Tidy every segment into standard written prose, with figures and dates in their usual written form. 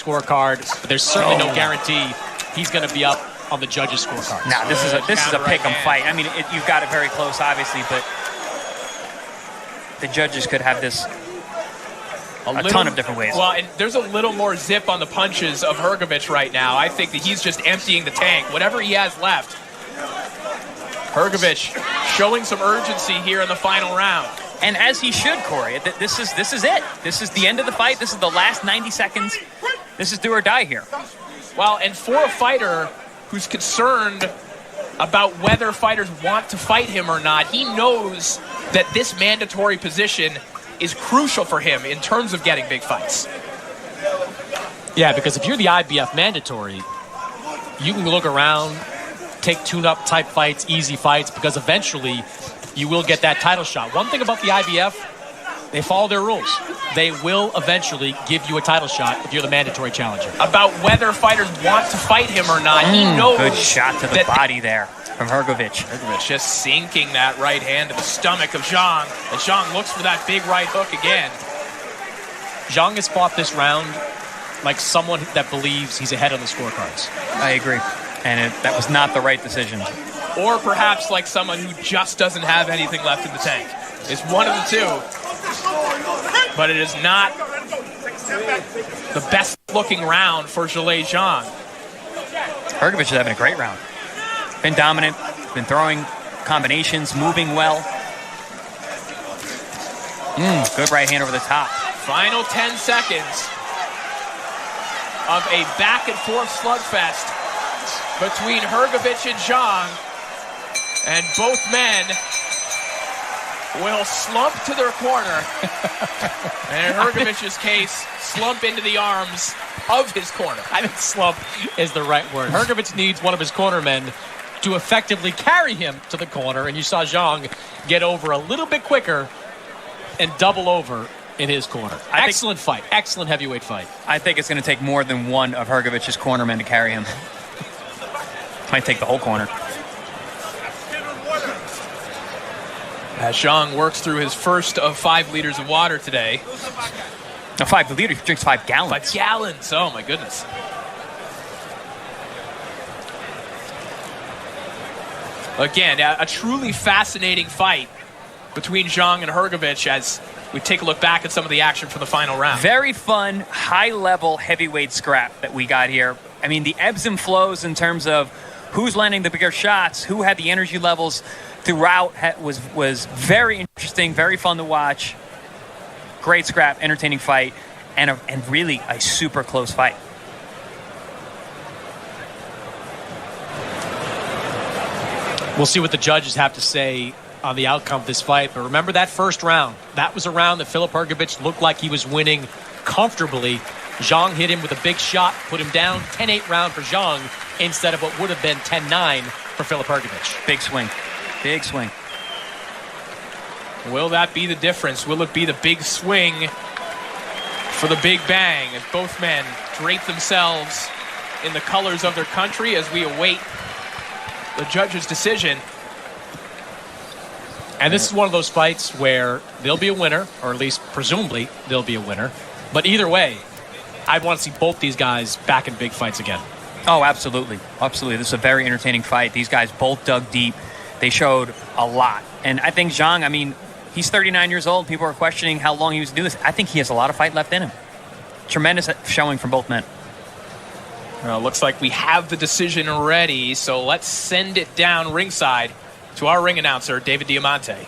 scorecard, but there's certainly no guarantee he's going to be up on the judges' scorecard. Now, this is a pick-em fight. I mean, you've got it very close, obviously, but the judges could have this a ton of different ways. Well, and there's a little more zip on the punches of Hrgović right now. I think that he's just emptying the tank. Whatever he has left. Hrgović showing some urgency here in the final round. And as he should, Corey. This is it. This is the end of the fight. This is the last 90 seconds. This is do or die here. Well, and for a fighter who's concerned about whether fighters want to fight him or not, he knows that this mandatory position is crucial for him in terms of getting big fights. Yeah, because if you're the IBF mandatory, you can look around, take tune-up type fights, easy fights, because eventually you will get that title shot. One thing about the IBF, they follow their rules. They will eventually give you a title shot if you're the mandatory challenger. About whether fighters want to fight him or not, he knows. Good shot to the body there from Hrgović. Hrgović just sinking that right hand to the stomach of Zhang. And Zhang looks for that big right hook again. Zhang has fought this round like someone that believes he's ahead on the scorecards. I agree. And that was not the right decision. Or perhaps like someone who just doesn't have anything left in the tank. It's one of the two. But it is not the best looking round for Zhilei Zhang. Hrgović is having a great round. Been dominant, been throwing combinations, moving well. Good right hand over the top. Final 10 seconds of a back and forth slugfest between Hrgović and Zhang. And both men will slump to their corner. And in Hrgovic's case, slump into the arms of his corner. I think slump is the right word. Hrgović needs one of his cornermen to effectively carry him to the corner, and you saw Zhang get over a little bit quicker and double over in his corner. Excellent fight. Excellent heavyweight fight. I think it's going to take more than one of Hrgovic's cornermen to carry him. Might take the whole corner. As Zhang works through his first of 5 liters of water today. No, 5 liters. He drinks 5 gallons. 5 gallons. Oh, my goodness. Again, a truly fascinating fight between Zhang and Hrgović as we take a look back at some of the action from the final round. Very fun, high-level heavyweight scrap that we got here. I mean, the ebbs and flows in terms of who's landing the bigger shots, who had the energy levels throughout was very interesting, very fun to watch. Great scrap, entertaining fight, and really a super close fight. We'll see what the judges have to say on the outcome of this fight. But remember that first round. That was a round that Filip Hrgović looked like he was winning comfortably. Zhang hit him with a big shot, put him down. 10-8 round for Zhang instead of what would have been 10-9 for Filip Hrgović. Big swing. Big swing. Will that be the difference? Will it be the big swing for the big bang as both men drape themselves in the colors of their country as we await the judge's decision? And this is one of those fights where there'll be a winner, or at least presumably there'll be a winner. But either way, I'd want to see both these guys back in big fights again. Oh, absolutely. Absolutely. This is a very entertaining fight. These guys both dug deep. They showed a lot. And I think Zhang, I mean, he's 39 years old. People are questioning how long he was doing this. I think he has a lot of fight left in him. Tremendous showing from both men. Well, looks like we have the decision ready, so let's send it down ringside to our ring announcer, David Diamante.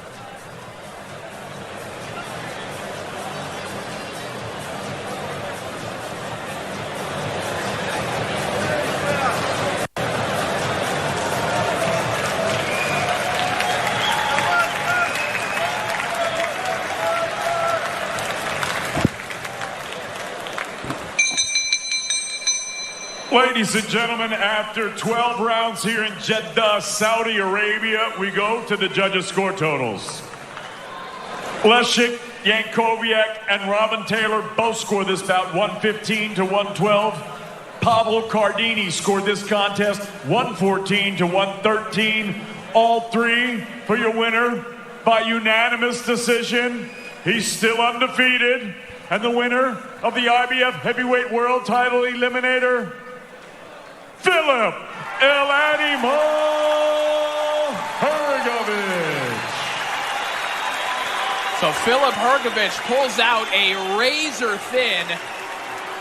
Ladies and gentlemen, after 12 rounds here in Jeddah, Saudi Arabia, we go to the judges' score totals. Leszek, Yankovic, and Robin Taylor both scored this bout 115 to 112. Pablo Cardini scored this contest 114 to 113. All three for your winner by unanimous decision. He's still undefeated And the winner of the IBF Heavyweight World Title Eliminator, Philip El Animal Hrgović. So Philip Hrgović pulls out a razor-thin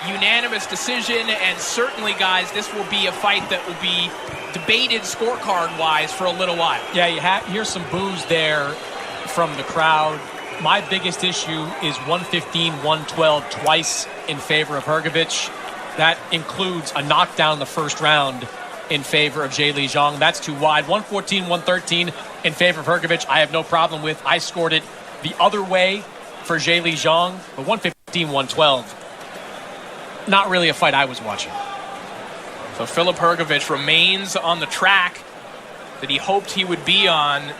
unanimous decision, and certainly, guys, this will be a fight that will be debated scorecard-wise for a little while. Yeah, you hear some boos there from the crowd. My biggest issue is 115, 112 twice in favor of Hrgović. That includes a knockdown in the first round in favor of Zhilei Zhang. That's too wide. 114, 113 in favor of Hrgović, I have no problem with. I scored it the other way for Zhilei Zhang, but 115, 112, not really a fight I was watching. So Philip Hrgović remains on the track that he hoped he would be on,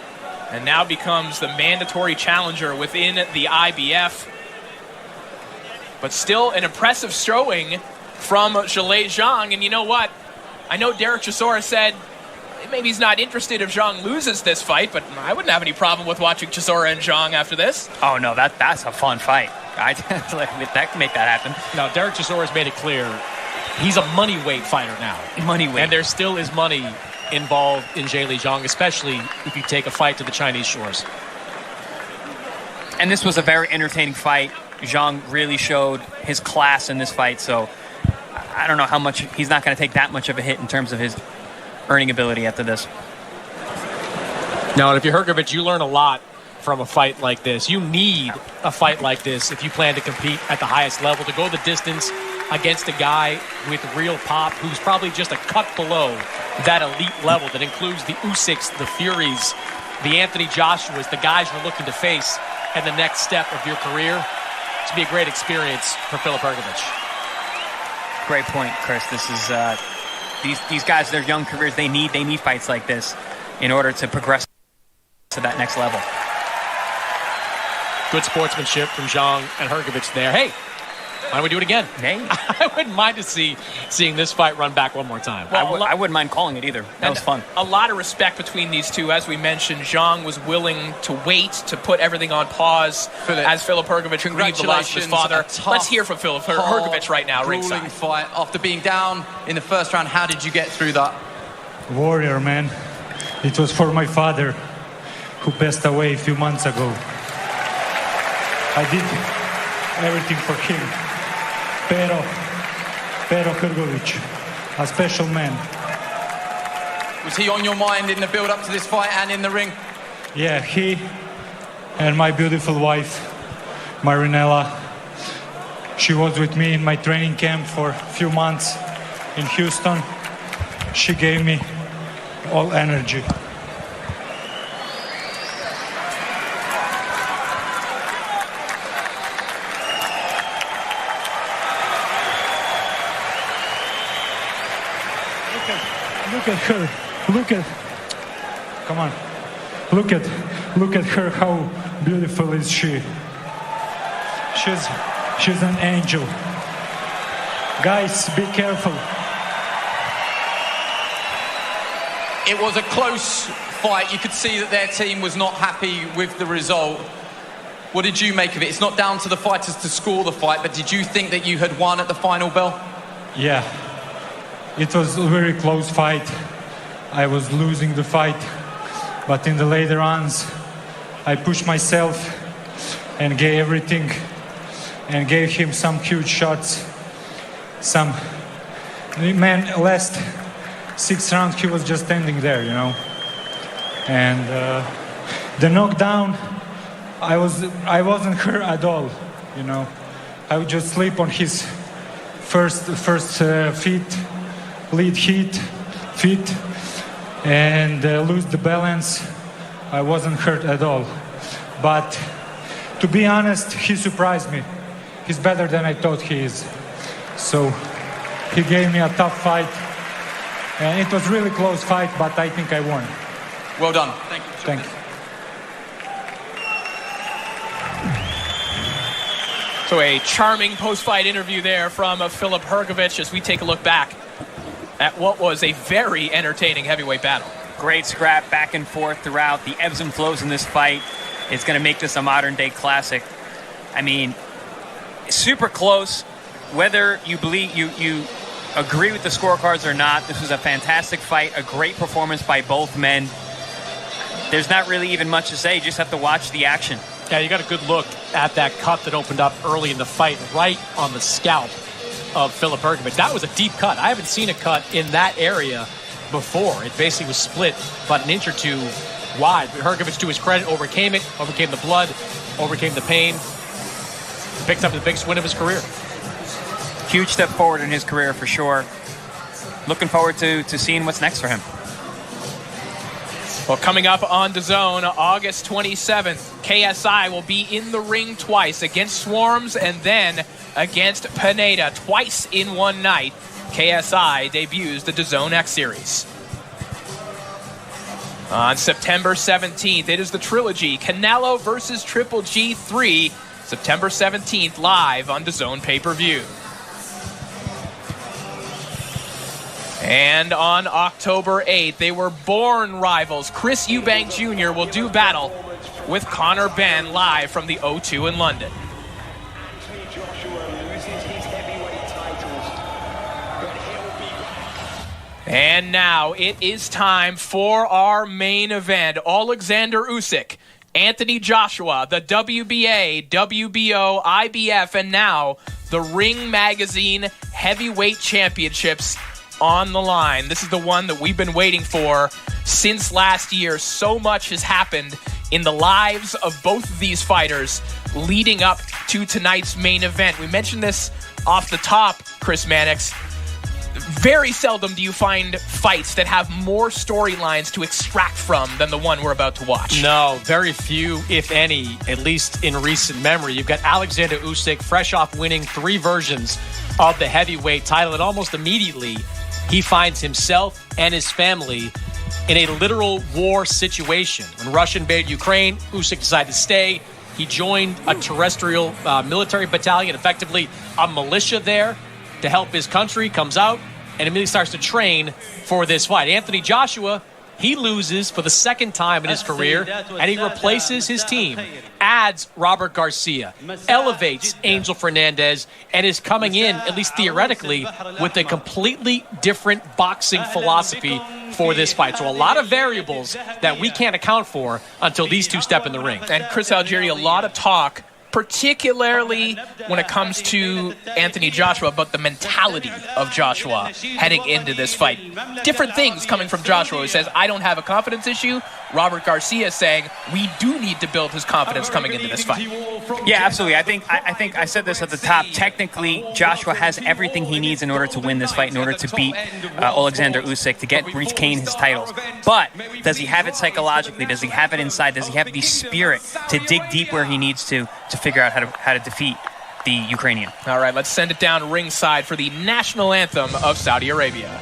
and now becomes the mandatory challenger within the IBF. But still an impressive showing from Zhilei Zhang. And you know what? I know Derek Chisora said maybe he's not interested if Zhang loses this fight, but I wouldn't have any problem with watching Chisora and Zhang after this. Oh, no, that's a fun fight. That can make that happen. Now, Derek Chisora's made it clear he's a money-weight fighter now. Money-weight. And there still is money involved in Zhilei Zhang, especially if you take a fight to the Chinese shores. And this was a very entertaining fight. Zhang really showed his class in this fight, so I don't know how much. He's not going to take that much of a hit in terms of his earning ability after this. Now, and if you're Hrgović, you learn a lot from a fight like this. You need a fight like this if you plan to compete at the highest level, to go the distance against a guy with real pop who's probably just a cut below that elite level that includes the USYKs, the Furies, the Anthony Joshuas, the guys you're looking to face at the next step of your career. It's be a great experience for Philip Hrgović. Great point, Chris. This is these guys, their young careers, they need fights like this in order to progress to that next level. Good sportsmanship from Zhang and Hrgović there. Hey, why don't we do it again? Hey. I wouldn't mind to seeing this fight run back one more time. Well, I wouldn't mind calling it either. That was fun. A lot of respect between these two. As we mentioned, Zhang was willing to wait, to put everything on pause as Philip Hrgović grieved the loss of his father. Let's hear from Philip Hrgović right now, ringside. Fight. After being down in the first round, how did you get through that? Warrior, man. It was for my father, who passed away a few months ago. I did everything for him. Pero Hrgović, a special man. Was he on your mind in the build-up to this fight and in the ring? Yeah, he and my beautiful wife, Marinella. She was with me in my training camp for a few months in Houston. She gave me all energy. Look at her. Come on. Look at her. How beautiful is she? She's an angel. Guys, be careful. It was a close fight. You could see that their team was not happy with the result. What did you make of it? It's not down to the fighters to score the fight, but did you think that you had won at the final bell? Yeah. It was a very close fight. I was losing the fight, but in the later rounds, I pushed myself and gave everything, and gave him some huge shots. Last 6 rounds, he was just standing there, you know. And the knockdown, I wasn't hurt at all, you know. I would just sleep on his first feet, lead feet, and lose the balance. I wasn't hurt at all. But to be honest, he surprised me. He's better than I thought he is. So he gave me a tough fight. And it was really close fight, but I think I won. Well done. Thank you. Thank you. So a charming post-fight interview there from Philip Hrgović as we take a look back at what was a very entertaining heavyweight battle. Great scrap back and forth throughout. The ebbs and flows in this fight is going to make this a modern-day classic. I mean, super close. Whether you believe you agree with the scorecards or not, this was a fantastic fight, a great performance by both men. There's not really even much to say. You just have to watch the action. Yeah, you got a good look at that cut that opened up early in the fight, right on the scalp of Filip Hrgović. That was a deep cut. I haven't seen a cut in that area before. It basically was split about an inch or two wide. But Hrgović, to his credit, overcame it, overcame the blood, overcame the pain, picked up the biggest win of his career. Huge step forward in his career for sure. Looking forward to seeing what's next for him. Well, coming up on DAZN, August 27th, KSI will be in the ring twice against Swarms and then against Pineda, twice in one night. KSI debuts the DAZN X Series. On September 17th, it is the trilogy, Canelo versus Triple G3, September 17th, live on DAZN pay-per-view. And on October 8th, they were born rivals. Chris Eubank Jr. will do battle with Conor Benn live from the O2 in London. And now it is time for our main event. OLEKSANDR USYK, Anthony Joshua, the WBA, WBO, IBF, and now the Ring Magazine Heavyweight Championships on the line. This is the one that we've been waiting for since last year. So much has happened in the lives of both of these fighters leading up to tonight's main event. We mentioned this off the top, Chris Mannix. Very seldom do you find fights that have more storylines to extract from than the one we're about to watch. No, very few, if any, at least in recent memory. You've got OLEKSANDR USYK fresh off winning 3 versions of the heavyweight title, and almost immediately he finds himself and his family in a literal war situation. When Russia invaded Ukraine, Usyk decided to stay. He joined a terrestrial military battalion, effectively a militia there to help his country, comes out, and immediately starts to train for this fight. Anthony Joshua, he loses for the second time in his career, and he replaces his team, adds Robert Garcia, elevates Angel Fernandez, and is coming in, at least theoretically, with a completely different boxing philosophy for this fight. So a lot of variables that we can't account for until these two step in the ring. And Chris Algieri, a lot of talk, particularly when it comes to Anthony Joshua, about the mentality of Joshua heading into this fight. Different things coming from Joshua, who says, I don't have a confidence issue. Robert Garcia saying, we do need to build his confidence coming into this fight. Yeah, absolutely. I think I said this at the top. Technically, Joshua has everything he needs in order to win this fight, in order to beat OLEKSANDR USYK, to retain his titles. But does he have it psychologically? Does he have it inside? Does he have the spirit to dig deep where he needs to figure out how to defeat the Ukrainian? All right, let's send it down ringside for the national anthem of Saudi Arabia.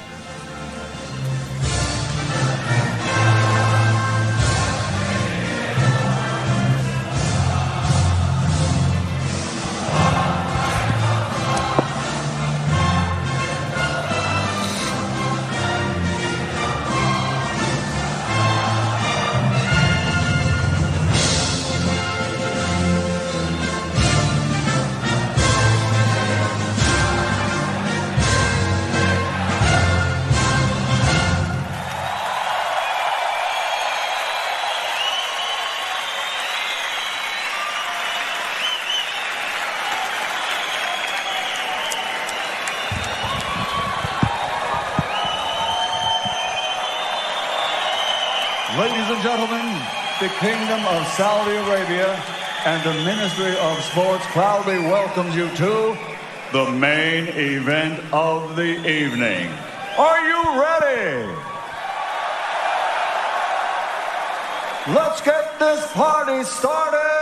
Ladies and gentlemen, the Kingdom of Saudi Arabia and the Ministry of Sports proudly welcomes you to the main event of the evening. Are you ready? Let's get this party started!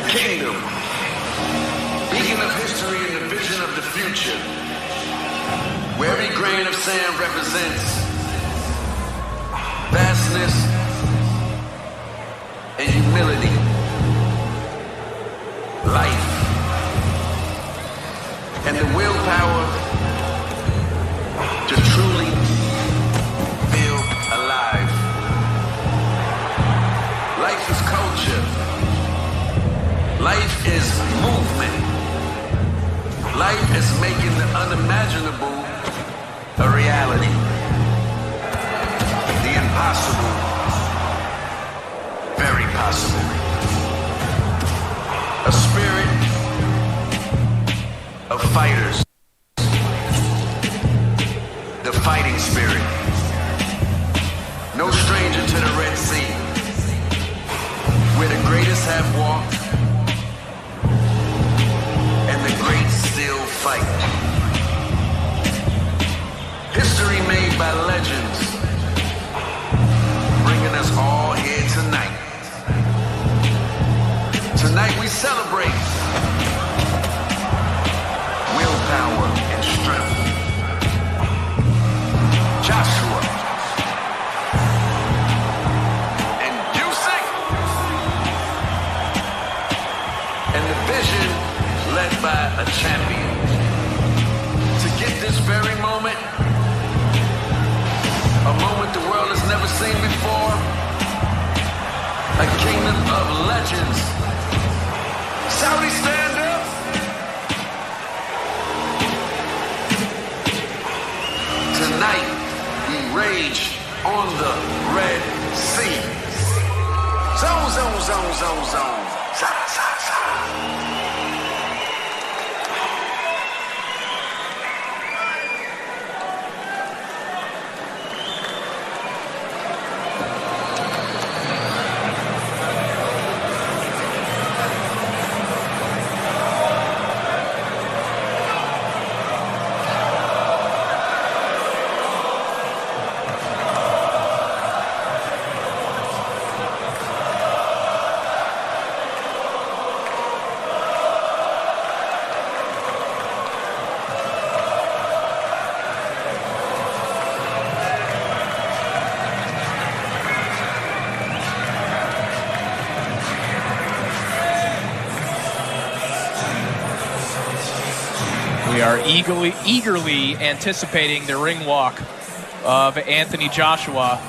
Kingdom, beacon of history and the vision of the future, where every grain of sand represents vastness and humility, life, and the willpower is making the unimaginable a reality. The impossible, very possible. A spirit of fighters. The fighting spirit. No stranger to the Red Sea, where the greatest have walked and the great still fight. History made by legends, bringing us all here tonight. Tonight we celebrate willpower and strength. Joshua and USYK, and the vision led by a champion. To get this very moment, a moment the world has never seen before, a kingdom of legends. Saudi, stand up. Tonight, we rage on the Red Sea. Zone, zone, zone, zone, zone. Za, za, za. We are eagerly anticipating the ring walk of Anthony Joshua.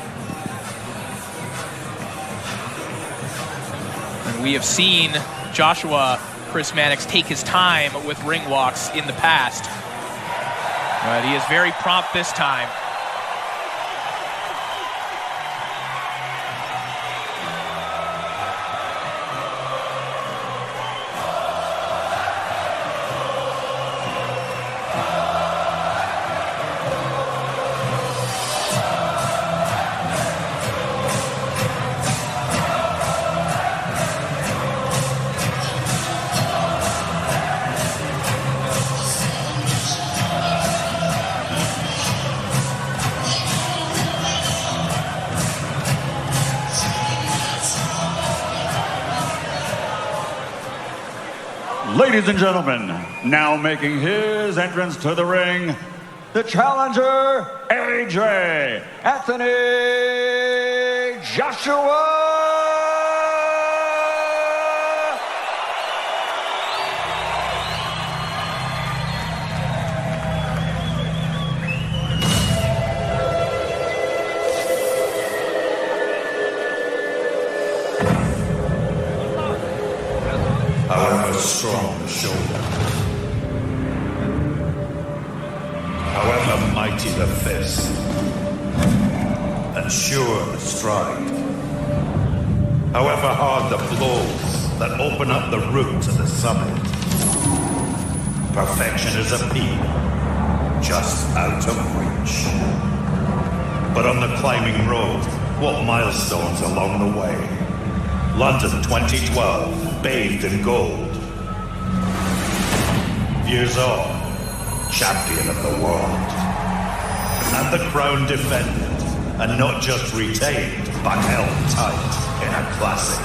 And we have seen Joshua, Chris Mannix, take his time with ring walks in the past. But he is very prompt this time. Ladies and gentlemen, now making his entrance to the ring, the challenger, AJ Anthony Joshua. However strong the shoulder, however mighty the fist, and sure the stride, however hard the blows that open up the route to the summit, perfection is a peak, just out of reach. But on the climbing road, what milestones along the way? London 2012, bathed in gold. Years on, champion of the world. And the crown defended, and not just retained, but held tight in a classic.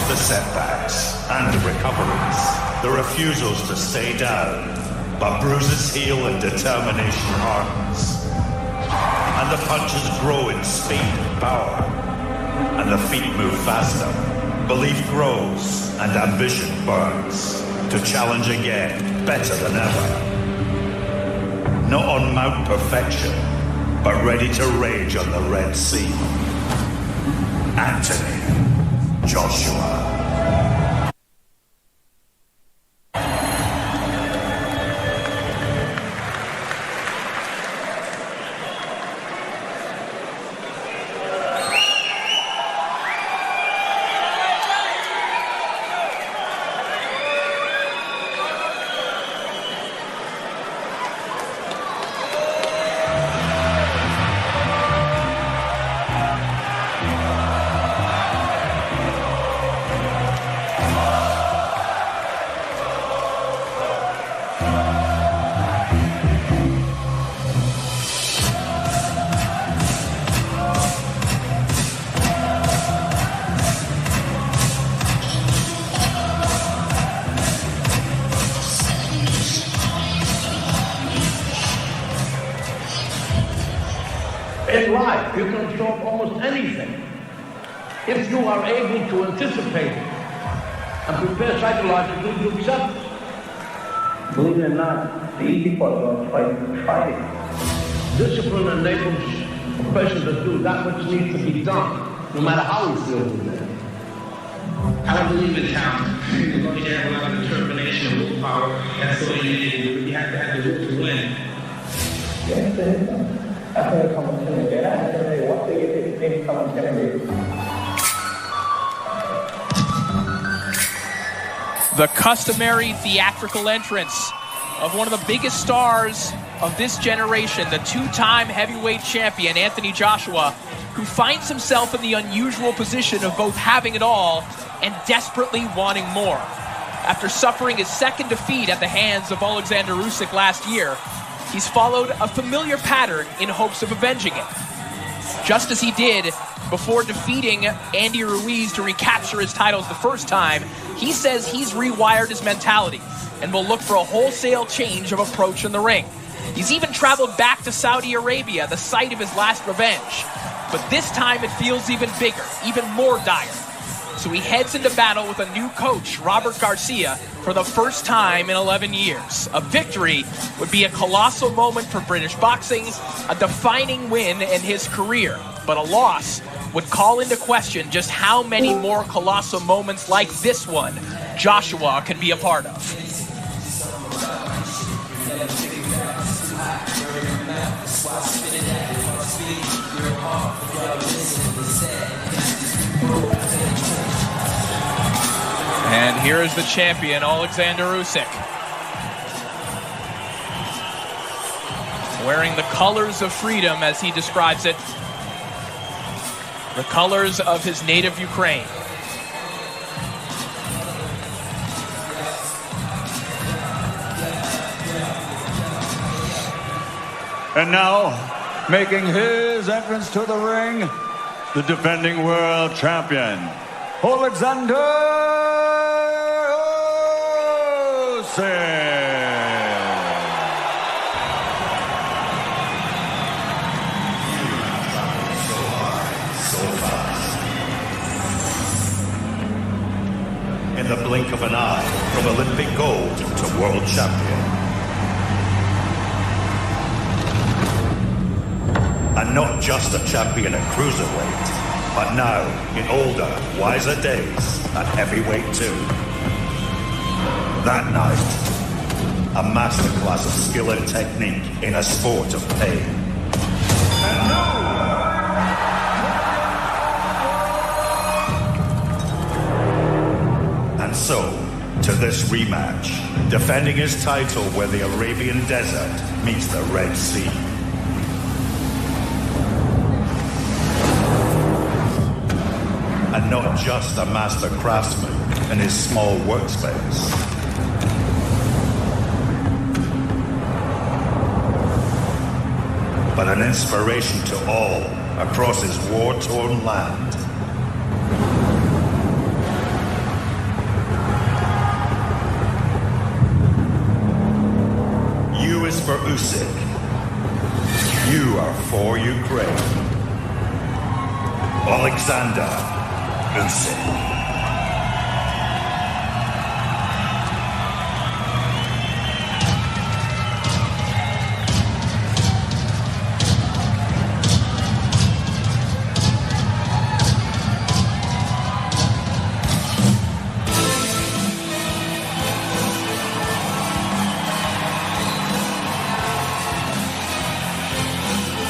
The setbacks and the recoveries, the refusals to stay down, but bruises heal and determination hardens. And the punches grow in speed and power, and the feet move faster. Belief grows and ambition burns to challenge again, better than ever. Not on Mount Perfection, but ready to rage on the Red Sea. Anthony Joshua. life. You can absorb almost anything if you are able to anticipate it and prepare psychologically to accept it. Believe it or not, the easy part about fighting. Discipline enables a person to do that which needs to be done, no matter how he feels with it. I don't believe in talent. You're going to have a lot of determination and willpower. That's all you need to do. You have to have the will to win. The customary theatrical entrance of one of the biggest stars of this generation, the two-time heavyweight champion, Anthony Joshua, who finds himself in the unusual position of both having it all and desperately wanting more. After suffering his second defeat at the hands of Oleksandr Usyk last year, he's followed a familiar pattern in hopes of avenging it. Just as he did before defeating Andy Ruiz to recapture his titles the first time, he says he's rewired his mentality and will look for a wholesale change of approach in the ring. He's even traveled back to Saudi Arabia, the site of his last revenge. But this time it feels even bigger, even more dire. So he heads into battle with a new coach, Robert Garcia, for the first time in 11 years. A victory would be a colossal moment for British boxing, a defining win in his career. But a loss would call into question just how many more colossal moments like this one Joshua can be a part of. And here is the champion, Oleksandr Usyk, wearing the colors of freedom, as he describes it, the colors of his native Ukraine. And now, making his entrance to the ring, the defending world champion, OLEKSANDR Usyk. In the blink of an eye, from Olympic gold to world champion. And not just a champion at cruiserweight, but now, in older, wiser days, at heavyweight too. That night, a masterclass of skill and technique in a sport of pain. And so, to this rematch, defending his title where the Arabian desert meets the Red Sea. And not just a master craftsman in his small workspace. But an inspiration to all across his war-torn land. U is for Usyk. U are for Ukraine. Oleksandr Usyk.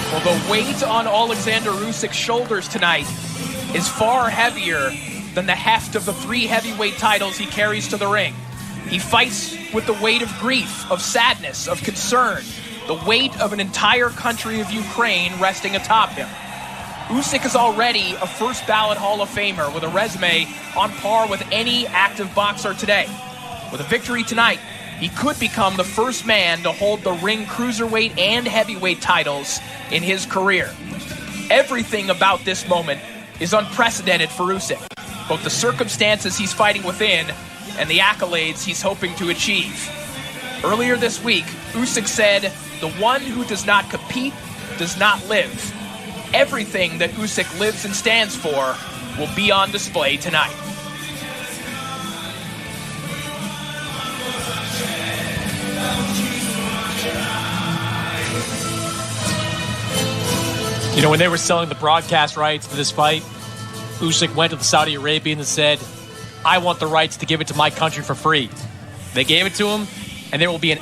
Well, the weight on Oleksandr Usyk's shoulders tonight is far heavier than the heft of the 3 heavyweight titles he carries to the ring. He fights with the weight of grief, of sadness, of concern, the weight of an entire country of Ukraine resting atop him. Usyk is already a first ballot Hall of Famer with a resume on par with any active boxer today. With a victory tonight, he could become the first man to hold the ring cruiserweight and heavyweight titles in his career. Everything about this moment is unprecedented for Usyk, both the circumstances he's fighting within and the accolades he's hoping to achieve. Earlier this week, Usyk said, "The one who does not compete does not live." everything that Usyk lives and stands for will be on display tonight. You know, when they were selling the broadcast rights for this fight, Usyk went to the Saudi Arabians and said, I want the rights to give it to my country for free. They gave it to him, and there will be an